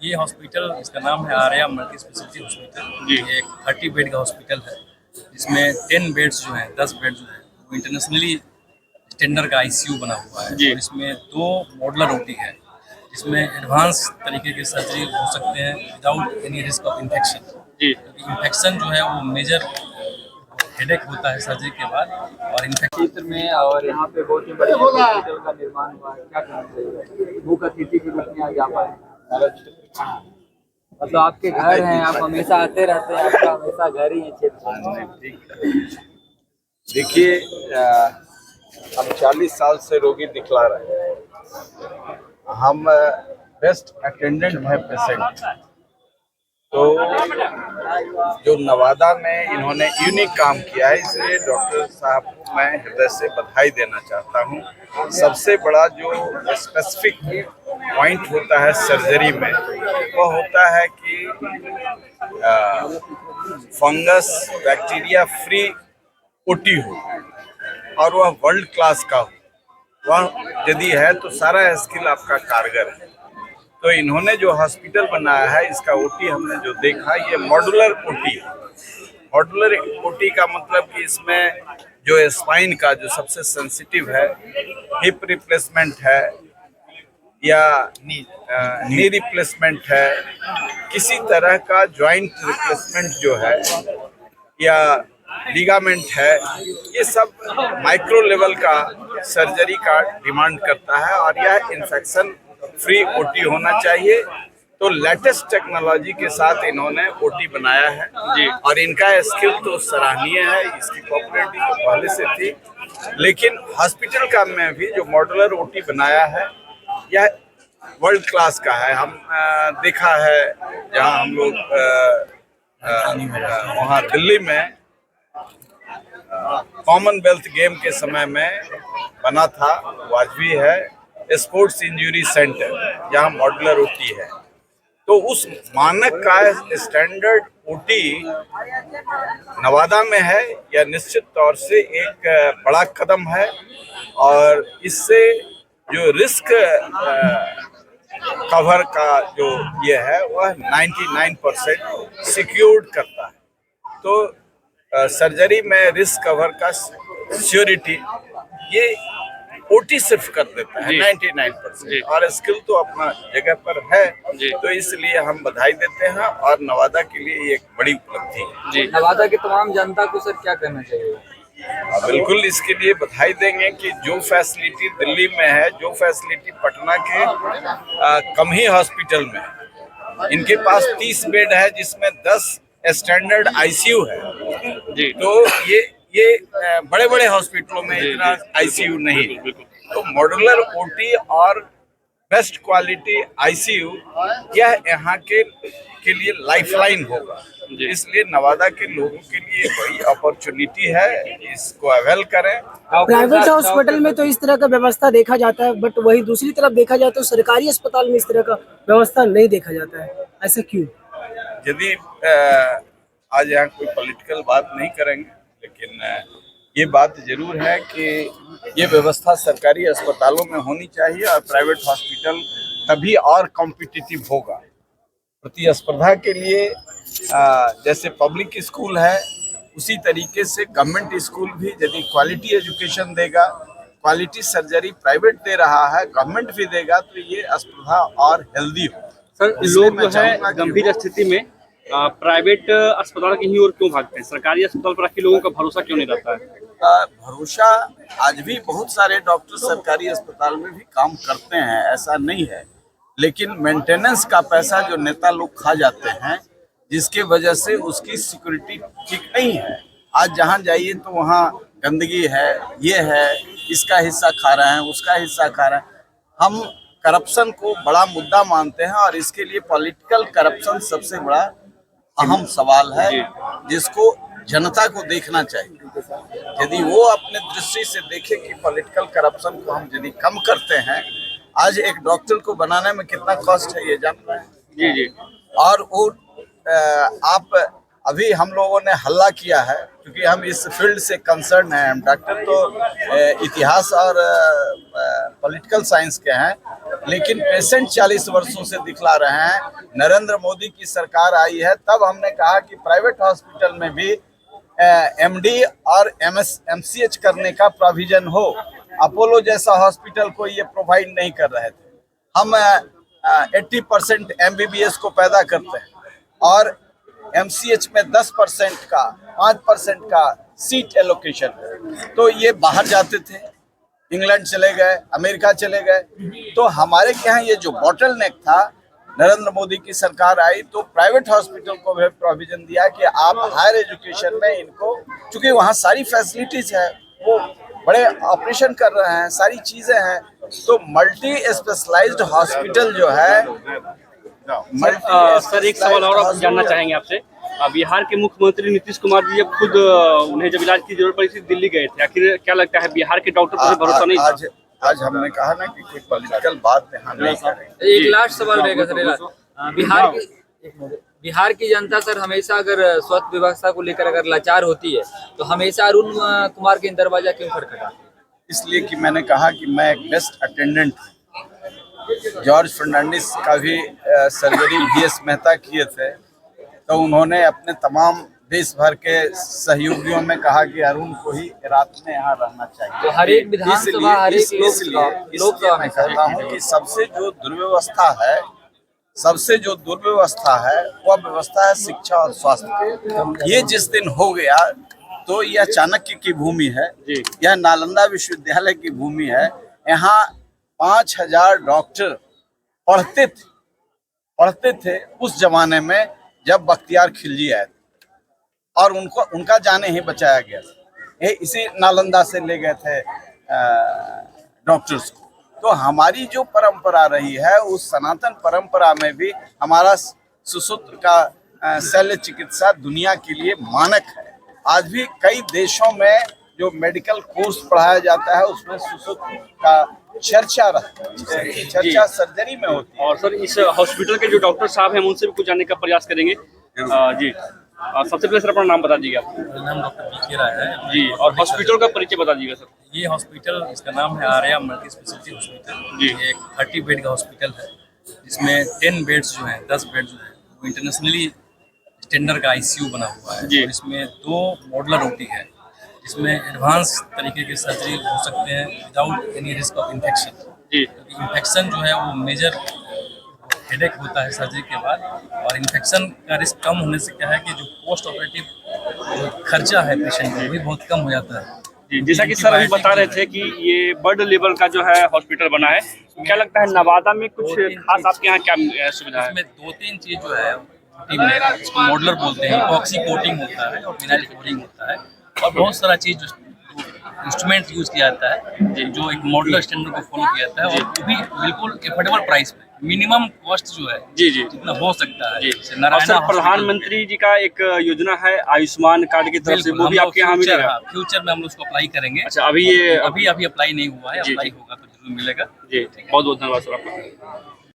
ये हॉस्पिटल, इसका नाम है आर्या मल्टी स्पेशलिटी हॉस्पिटल। ये एक 30 बेड का हॉस्पिटल है, जिसमें 10 बेड्स जो हैं, 10 बेड जो है वो इंटरनेशनली स्टैंडर्ड का आईसीयू बना हुआ है। और इसमें 2 मॉडुलर ओटी है, जिसमें एडवांस तरीके के सर्जरी हो सकते हैं without any risk of infection. Infection जो है वो मेजर हेडेक होता है सर्जरी के बाद। और इन्फेक्शन क्षेत्र में और यहाँ पे बहुत ही बड़े हॉस्पिटल का निर्माण हुआ है, क्या कहना चाहिए? भूख अतिथि के रूप में आज आप आए, मतलब आपके घर हैं, आप हमेशा आते रहते हैं, आपका हमेशा घर ही है क्षेत्र। देखिए, हम 40 साल से रोगी दिखला रहे हैं। हम बेस्ट अटेंडेंट है पेशेंट। तो जो नवादा में इन्होंने यूनिक काम किया है, इसलिए डॉक्टर साहब को मैं हृदय से बधाई देना चाहता हूँ। सबसे बड़ा जो स्पेसिफिक पॉइंट होता है सर्जरी में, वो होता है कि फंगस बैक्टीरिया फ्री ओटी हो और वह वर्ल्ड क्लास का हो। वह यदि है तो सारा स्किल आपका कारगर है। तो इन्होंने जो हॉस्पिटल बनाया है, इसका ओटी हमने जो देखा, ये मॉड्यूलर ओटी है। मॉड्यूलर ओटी का मतलब कि इसमें जो स्पाइन का जो सबसे सेंसिटिव है, हिप रिप्लेसमेंट है या नी रिप्लेसमेंट है, किसी तरह का जॉइंट रिप्लेसमेंट जो है या लिगामेंट है, ये सब माइक्रो लेवल का सर्जरी का डिमांड करता है। और यह इन्फेक्शन फ्री ओटी होना चाहिए। तो लेटेस्ट टेक्नोलॉजी के साथ इन्होंने ओटी बनाया है जी। और इनका स्किल तो सराहनीय है, इसकी पॉपुलैरिटी तो पहले से थी। लेकिन हॉस्पिटल का में भी जो मॉड्यूलर ओटी बनाया है, यह वर्ल्ड क्लास का है। हम देखा है जहां हम लोग वहाँ दिल्ली में कॉमनवेल्थ गेम के समय में बना था, वाजबी है, स्पोर्ट्स इंजरी सेंटर, जहां मॉड्यूलर ओटी है। तो उस मानक का स्टैंडर्ड ओटी नवादा में है, यह निश्चित तौर से एक बड़ा कदम है। और इससे जो रिस्क कवर का जो ये है, वह 99% सिक्योर्ड करता है। तो सर्जरी में रिस्क कवर का सिक्योरिटी ये ओटी सिर्फ कर देता है 99%। और स्किल तो अपना जगह पर है, तो इसलिए हम बधाई देते हैं। और नवादा के लिए ये एक बड़ी उपलब्धि है। नवादा की तमाम जनता को सर क्या कहना चाहिए? बिल्कुल इसके लिए बधाई देंगे कि जो फैसिलिटी दिल्ली में है, जो फैसिलिटी पटना के कम ही हॉस्पिटल में है। इनके पास 30 बेड है, जिसमें 10 स्टैंडर्ड आईसीयू है जी। तो ये बड़े बड़े हॉस्पिटलों में इतना आईसीयू नहीं है। तो मॉड्यूलर ओटी और बेस्ट क्वालिटी आईसीयू, यह यहाँ के लिए लाइफलाइन होगा। इसलिए नवादा के लोगों के लिए बड़ी अपॉर्चुनिटी है, इसको अवेल करें। प्राइवेट हॉस्पिटल में तो इस तरह का व्यवस्था देखा जाता है, बट वही दूसरी तरफ देखा जाए तो सरकारी अस्पताल में इस तरह का व्यवस्था नहीं देखा जाता है, ऐसा क्यों? यदि आज यहाँ कोई पॉलिटिकल बात नहीं करेंगे, लेकिन ये बात जरूर है कि ये व्यवस्था सरकारी अस्पतालों में होनी चाहिए। और प्राइवेट हॉस्पिटल तभी और कॉम्पिटिटिव होगा। प्रतिस्पर्धा के लिए जैसे पब्लिक स्कूल है, उसी तरीके से गवर्नमेंट स्कूल भी यदि क्वालिटी एजुकेशन देगा, क्वालिटी सर्जरी प्राइवेट दे रहा है, गवर्नमेंट भी देगा, तो ये स्पर्धा और हेल्दी हो। सर, लोग जो है गंभीर स्थिति में प्राइवेट अस्पताल की ही ओर क्यों भागते हैं? सरकारी अस्पताल पर आखिर लोगों का भरोसा क्यों नहीं रहता है? भरोसा, आज भी बहुत सारे डॉक्टर सरकारी अस्पताल में भी काम करते हैं, ऐसा नहीं है। लेकिन मेंटेनेंस का पैसा जो नेता लोग खा जाते हैं, जिसके वजह से उसकी सिक्योरिटी ठीक नहीं है। आज जहां जाइए तो वहां गंदगी है, ये है, इसका हिस्सा खा रहे हैं, उसका हिस्सा खा रहे हैं। हम करप्शन को बड़ा मुद्दा मानते हैं, और इसके लिए पॉलिटिकल करप्शन सबसे बड़ा अहम सवाल है, जिसको जनता को देखना चाहिए। यदि वो अपने दृष्टि से देखे कि पॉलिटिकल करप्शन को हम यदि कम करते हैं, आज एक डॉक्टर को बनाने में कितना कॉस्ट है ये जान रहे हैं जी। और वो आप अभी हम लोगों ने हल्ला किया है, क्योंकि हम इस फील्ड से कंसर्न हैं। हम डॉक्टर तो इतिहास और पॉलिटिकल साइंस के हैं, लेकिन पेशेंट 40 वर्षों से दिखला रहे हैं। नरेंद्र मोदी की सरकार आई है, तब हमने कहा कि प्राइवेट हॉस्पिटल में भी एमडी और एमसीएच करने का प्रोविजन हो। अपोलो जैसा हॉस्पिटल को ये प्रोवाइड नहीं कर रहे थे। हम 80% एमबीबीएस को पैदा करते हैं और एमसीएच में 10% का 5% का सीट एलोकेशन, तो ये बाहर जाते थे, इंग्लैंड चले गए, अमेरिका चले गए। तो हमारे यहाँ ये जो बॉटलनेक था, नरेंद्र मोदी की सरकार आई तो प्राइवेट हॉस्पिटल को भी प्रोविजन दिया कि आप हायर एजुकेशन में इनको, चूंकि वहाँ सारी फैसिलिटीज है, वो बड़े ऑपरेशन कर रहे हैं, सारी चीजें हैं, तो मल्टी स्पेशलाइज्ड हॉस्पिटल जो है। सर एक सवाल और आप जानना चाहेंगे आपसे। बिहार के मुख्यमंत्री नीतीश कुमार जी जब खुद उन्हें जब इलाज की जरूरत पड़ी थी दिल्ली गए थे, आखिर क्या लगता है बिहार के डॉक्टर पर भरोसा नहीं था? आज हमने कहा ना कि कोई पॉलिटिकल बात यहाँ नहीं करेंगे। एक लास्ट सवाल रहेगा सर। बिहार की जनता सर हमेशा अगर स्वास्थ्य व्यवस्था को लेकर अगर लाचार होती है तो हमेशा अरुण कुमार के दरवाजा क्यों खटखटाती है? इसलिए कि मैंने कहा कि मैं एक बेस्ट अटेंडेंट हूँ। जॉर्ज फर्नांडिस का भी सर्जरी VS मेहता किए थे, तो उन्होंने अपने तमाम देश भर के सहयोगियों में कहा कि अरुण को ही रात में यहाँ रहना चाहिए। तो हर एक विधानसभा, हर एक लोकसभा में कहता हूँ कि सबसे जो दुर्व्यवस्था है वह व्यवस्था है शिक्षा और स्वास्थ्य। ये जिस दिन हो गया तो यह चाणक्य की भूमि है, यह नालंदा विश्वविद्यालय की भूमि है। यहाँ 5000 डॉक्टर पढ़ते थे उस जमाने में जब बख्तियार खिलजी आए थे, और उनका जाने ही बचाया गया था। इसी नालंदा से ले गए थे डॉक्टर्स को। तो हमारी जो परंपरा रही है, उस सनातन परंपरा में भी हमारा सुश्रुत का शल्य चिकित्सा दुनिया के लिए मानक है। आज भी कई देशों में जो मेडिकल कोर्स पढ़ाया जाता है उसमें सुश्रुत का चर्चा सर्जरी में होती है। और सर इस हॉस्पिटल के जो डॉक्टर साहब हैं उनसे भी कुछ जानने का प्रयास करेंगे। जी सबसे पहले सर अपना नाम बता दीजिएगा। मेरा नाम डॉक्टर BK राय है जी, और हॉस्पिटल का परिचय बता दीजिएगा सर। ये हॉस्पिटल, इसका नाम है आर्या मल्टी स्पेशलिटी हॉस्पिटल जी। ये एक 30 बेड का हॉस्पिटल है, जिसमें 10 बेड्स जो हैं, 10 बेड जो है वो इंटरनेशनली स्टैंडर्ड का ICU बना हुआ है। और इसमें 2 मॉडुलर OT है, जिसमें एडवांस तरीके के सर्जरी हो सकते हैं without any risk of infection. क्योंकि इन्फेक्शन जो है वो मेजर हेडेक होता है सर्जरी के बाद, और इन्फेक्शन का रिस्क कम होने से क्या है कि जो पोस्ट ऑपरेटिव खर्चा है पेशेंट का वो भी बहुत कम हो जाता है। जी, जैसा कि सर अभी बता रहे थे कि ये बर्ड लेवल का जो है हॉस्पिटल बना है, क्या लगता है नवादा में कुछ खास आपके यहाँ क्या सुविधा है? इसमें 2-3 चीज जो है टीम में, इसको मॉडुलर बोलते हैं, इपॉक्सी कोटिंग होता है और विनाइल कोटिंग होता है, और बहुत सारा चीज इंस्ट्रूमेंट यूज किया जाता है जो एक मॉडुलर स्टैंडर्ड को फॉलो किया जाता है, और वो भी बिल्कुल एफोर्डेबल प्राइस पे, मिनिमम कॉस्ट जो है जितना हो सकता है। और सर प्रधानमंत्री जी का एक योजना है आयुष्मान कार्ड की तरफ से, वो भी आपके यहाँ मिलेगा? फ्यूचर में हम उसको अप्लाई करेंगे। अच्छा, अभी ये अभी अप्लाई नहीं हुआ है, अप्लाई होगा तो जरूर मिलेगा। जी, बहुत बहुत धन्यवाद सर आपका।